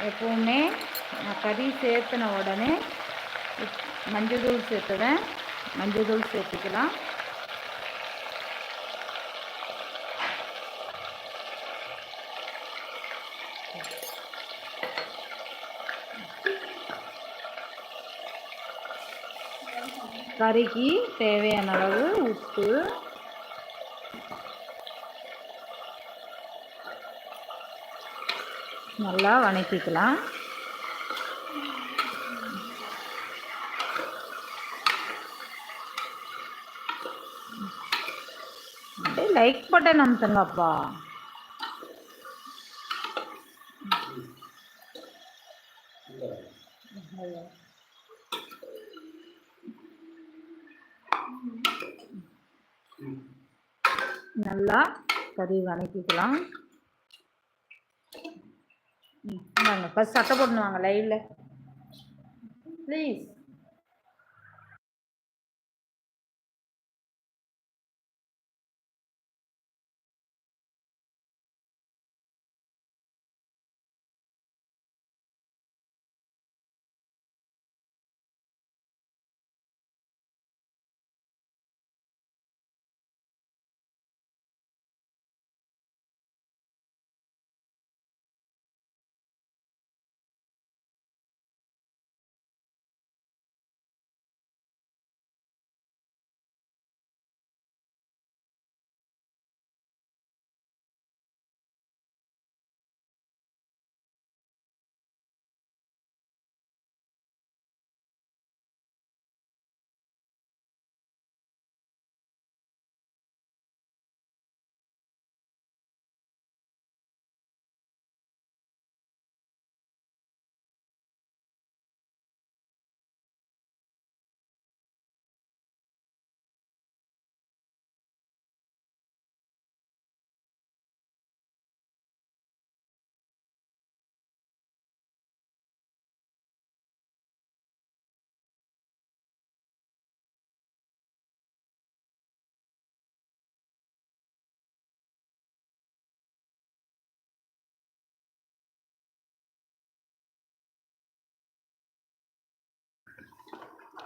எப்பவுமே நான் கறி சேர்த்துன உடனே மஞ்சள் தூள் சேர்த்துவேன். மஞ்சள் தூள் சேர்த்துக்கலாம். கறிக்கு தேவையான அளவு உப்பு, நல்லா வணக்கிக்கலாம். Like button அமுத்துங்கப்பா. நல்லா கறி வணக்கிக்கலாம். வாங்க ஃபர்ஸ்ட் சட்டை போட்டுன்னு வாங்க லைவ்ல ப்ளீஸ்.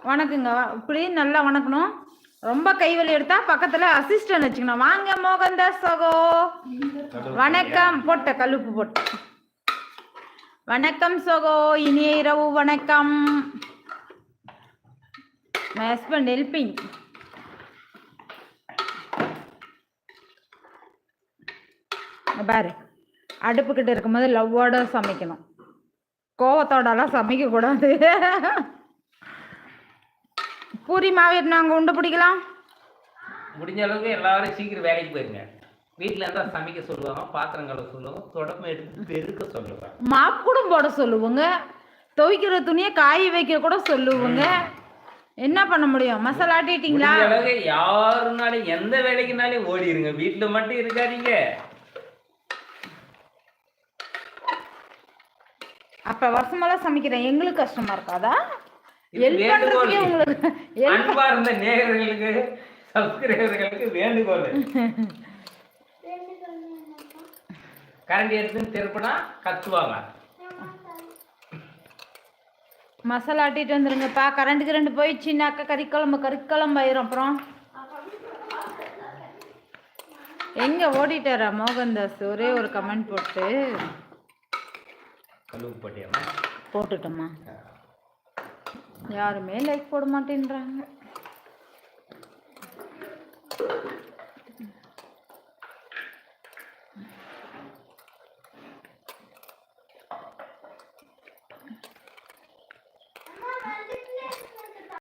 வணக்குங்க. இப்படி நல்லா வணக்கணும். ரொம்ப கைவலி எடுத்தா பக்கத்துல அசிஸ்டன்ட் வச்சுக்கணும். வாங்க மோகன்தாஸ் சகோ. வணக்கம். போட்ட கல்லுப்பு போட்ட வணக்கம் சகோ. இனிய இரவு வணக்கம். My husband helping. பாரு, அடுப்புக்கிட்ட இருக்கும்போது லவ்வோட சமைக்கணும், கோவத்தோடலாம் சமைக்க கூடாது. பூரி மாவு நாங்கள் உண்டு பிடிக்கலாம். முடிஞ்ச அளவுக்கு எல்லாரும் சீக்கிரம் வேலைக்கு போயிருங்க. வீட்டில் இருந்தால் சமைக்க சொல்லுவாங்க, பாத்திரம் கழுவ சொல்லுவாங்க, தொடப்பம் எடுத்து பெருக்க சொல்லுவாங்க, மாப்பு கூட போட சொல்லுவாங்க, துவைக்கிற துணியை காய வைக்க கூட சொல்லுவாங்க. என்ன பண்ண முடியும்? மசாலா ஆட்டிட்டீங்களா? அளவுக்கு யாருனாலும் எந்த வேலைக்குனாலும் ஓடிடுங்க, வீட்டில் மட்டும் இருக்காதீங்க. அப்ப வருஷமெல்லாம் சமைக்கிறேன், எங்களுக்கு கஷ்டமா இருக்காதா? அன்பா இருந்த நேயர்களுக்கு சப்ஸ்கிரைபர்களுக்கு வேண்டுகோள். கரண்டி எடுத்து திருப்பினா கத்துவாங்க. மசாலா ஆட்டிட்டு வந்துருங்கப்பா. கரண்ட்டுக்கு 2 போயிடுச்சுன்னாக்கா கறிக்குழம்பு ஆயிரும். அப்புறம் எங்க ஓடிட்டாரா மோகன்தாஸ்? ஒரே ஒரு கமெண்ட் போட்டு போட்டுட்டோமா? யாருமே லைக் போட மாட்டேன்றாங்க.